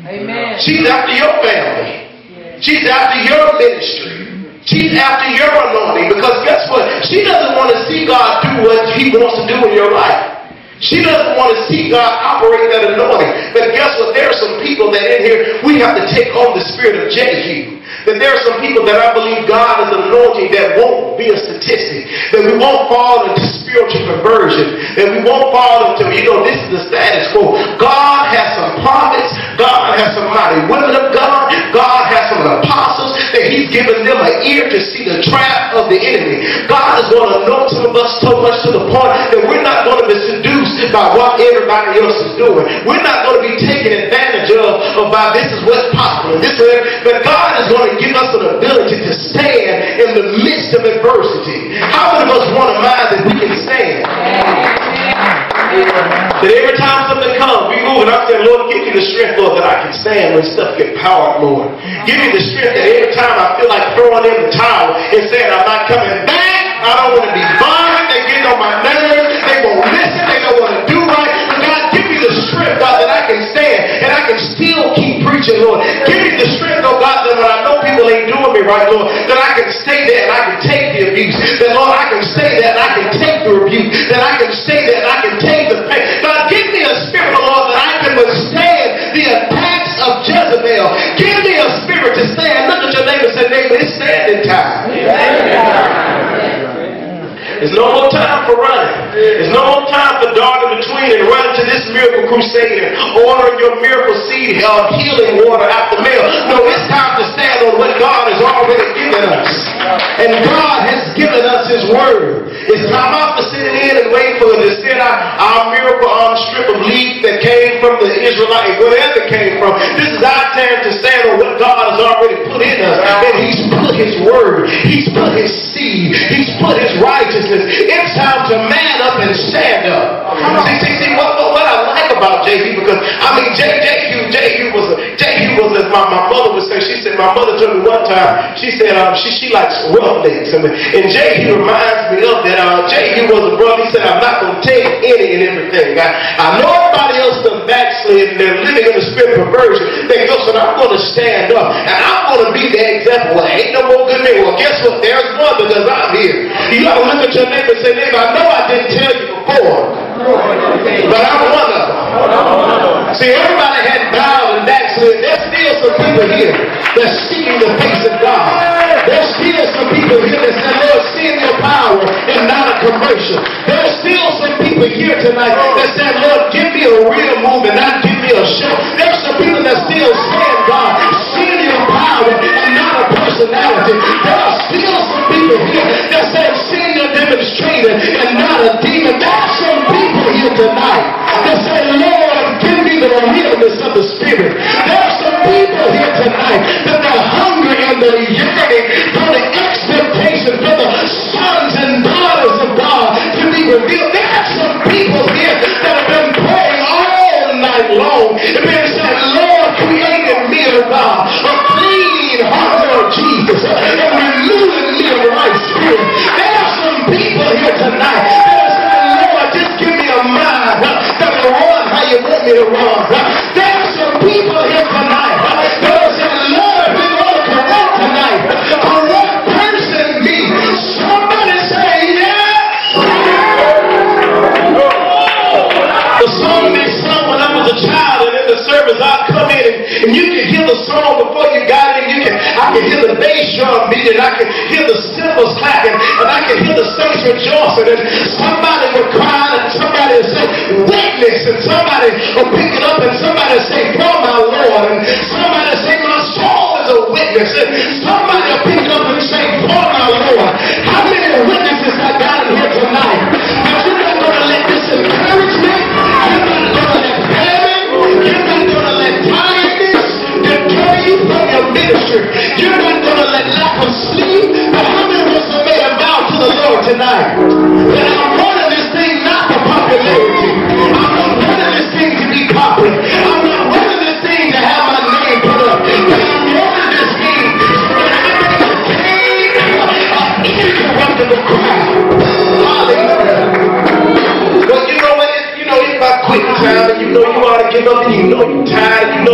Amen. She's after your family. She's after your ministry. She's after your anointing. Because guess what? She doesn't want to see God do what he wants to do in your life. She doesn't want to see God operate that anointing. But guess what? There are some people that in here, we have to take on the spirit of Jehu. That there are some people that I believe God is anointing that won't be a statistic. That we won't fall into spiritual perversion. That we won't fall into, this is the status quo. God has some prophets. God has some mighty women of God. God has some apostles that he's given them an ear to see the trap of the enemy. God is going to anoint some of us so much to the point that we're not going to be seduced by what everybody else is doing. We're not going to be taken advantage of by this is what's popular. But God is going to give us an ability to stand in the midst of adversity. How many of us want a mind that we can stand? That every time something comes, we move and I say, Lord, give me the strength, Lord, that I can stand when stuff gets powered, Lord. Give me the strength that every time I feel like throwing in the towel and saying I'm not coming back, I don't want to be bothered, they get on my nerves, they won't listen, they don't want to do right. But God, give me the strength, God, that I can stand and I can still keep preaching, Lord. Give me the strength, oh God, that when I know people ain't doing me right, Lord, that I can stay there and I can take the abuse. That, Lord, I can stay there and I can take the rebuke. That I can stay there and I can take the pain. God, give me a spirit, oh Lord, that I can withstand the attacks of Jezebel. Give me a spirit to stand. Look at your neighbor and say, neighbor, it's standing time. There's no more time for running. There's no more time for darting between and running to this miracle crusade and ordering your miracle seed healing water out the mail. No, it's time to stand on what God has already given us. And God has given us his word. It's time out for sitting in and waiting for it to send our miracle strip of leaf that came from the Israelite, wherever it came from. This is our time to stand on what God has already put in us. And he's put his word. He's put his seed. He's put his righteousness. It's time to man up and stand up. See what I like about Jehu, because Jehu was as my mother would say. She said, my mother told me one time, she said she likes roughnecks. And Jehu reminds me of that. Jehu was a brother. He said, I'm not going to take any and everything. I know everybody else done backslid and they're living in the spirit of perversion. They go, so I'm going to stand up and I'm going to be the example. Well, ain't no more good neighbor. Well, guess what? There's one, because I'm here. You got to look at your neighbor and say, neighbor, I know I didn't tell you before, but I'm one of them. See, everybody had bowed and backslid. There's still some people here that's seeking the face of God. There's still some people here that say, Lord, send your power and not a commercial. There's still some people here tonight that say, Lord, give me a real move and not give me a show. There's some people that still saying, God, send your power and not a personality. There are still some people here that say, send your demonstrator and not a demon. There are some people here tonight that say, Lord, give me the realness of the Spirit. There are some people here tonight that are hungry and they're yearning for the expectation for the sons and daughters of God to be revealed. There are some people here that have been praying all night long and been saying, Lord, create in me, O God, a clean heart, Lord Jesus, and renew in me a right spirit. There are some people here tonight that are saying, Lord, just give me a mind that will run how you want me to run. There are some people here tonight that are saying, Lord, we want to correct tonight. Correct person me. Somebody say, yes. The song they sung when I was a child, and in the service I'd come in and you could hear the song before you got it. I could hear the bass drum beating, I could hear the cymbals clapping, and I could hear the saints rejoicing, and somebody would cry, and somebody would say, witness, and somebody would pick it up, and somebody would say, for my Lord, and somebody would say, my soul is a witness, and somebody would pick it up and say, for my Lord. How many witnesses I got in here tonight? But you're not going to let this encouragement, you're not going to let famine, you're not going to let tiredness deter you from your ministry. You're not going to let lack of sleep. But how many of us have made a vow to the Lord tonight? That I'm running this thing not for popularity. I'm not running this thing to be popular. I'm not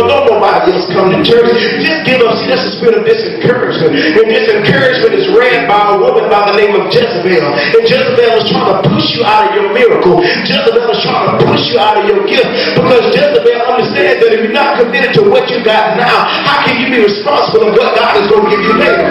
don't nobody else come to church. Just give up. See, that's the spirit of disencouragement. And disencouragement is ran by a woman by the name of Jezebel. And Jezebel was trying to push you out of your miracle. Jezebel was trying to push you out of your gift. Because Jezebel understands that if you're not committed to what you got now, how can you be responsible for what God is going to give you later?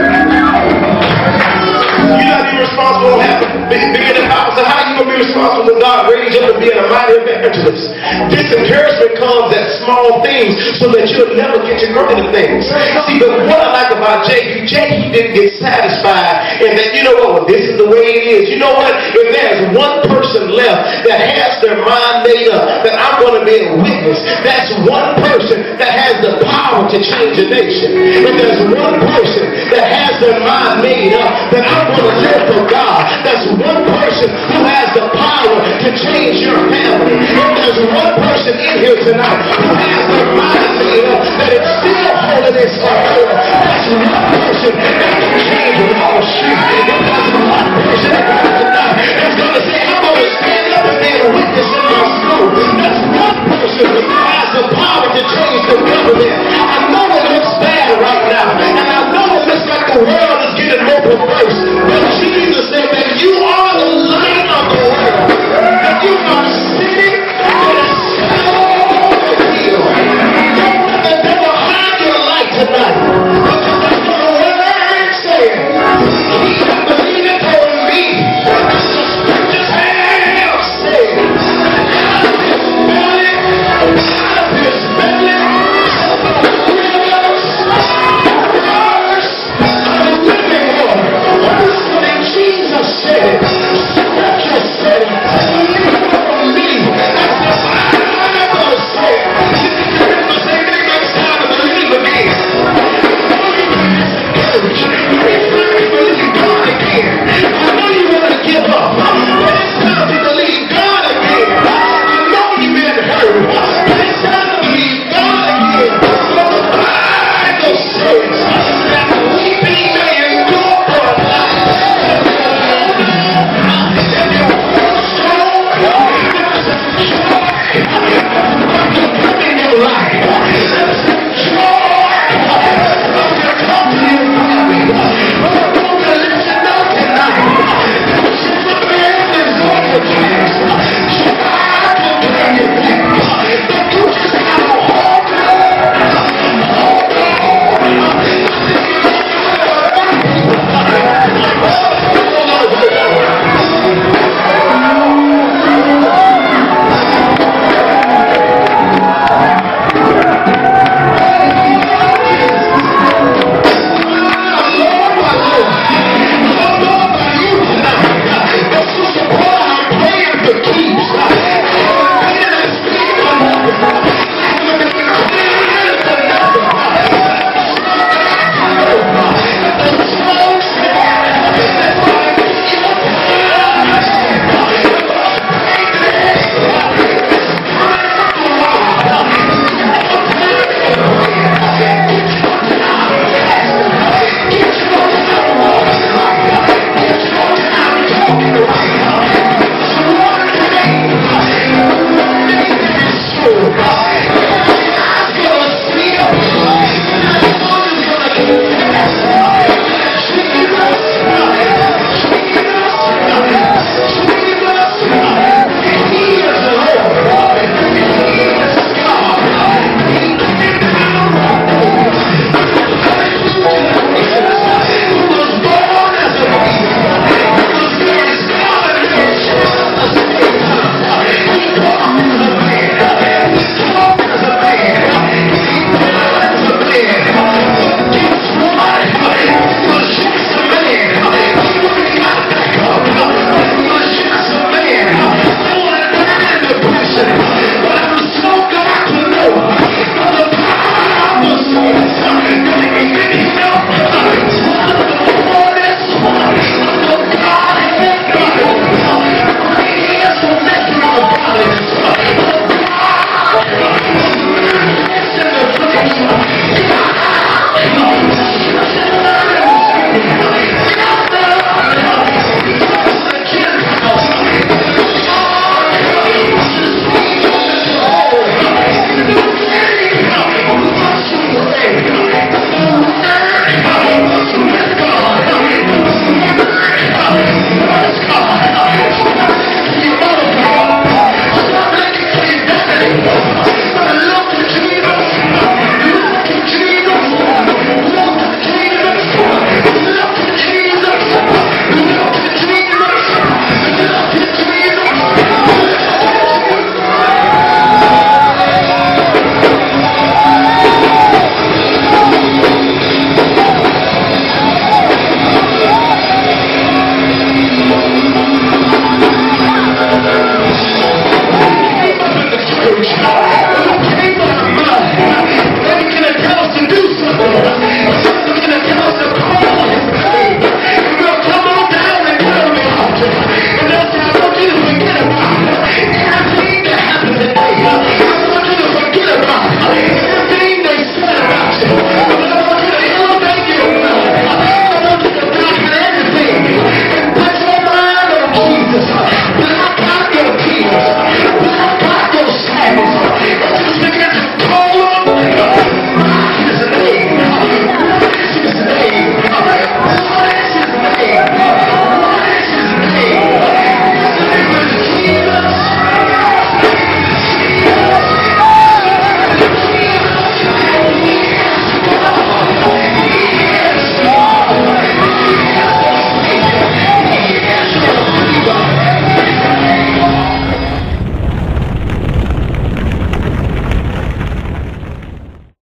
You're not even responsible for being in the house. So how are you going to be responsible when God raised up to being a mighty evangelist? Disencouragement comes at small things so that you'll never get your greater things. See, but what I like about Jake didn't get satisfied and that, you know what, well, this is the way it is. You know what? If there's one person left that has their mind made up that I'm going to be a witness, that's one person that has the power to change a nation. If there's one person that has their mind made up that I'm going to live for God, that's one person who has the power to change your family. If there's one person in here tonight who has their mind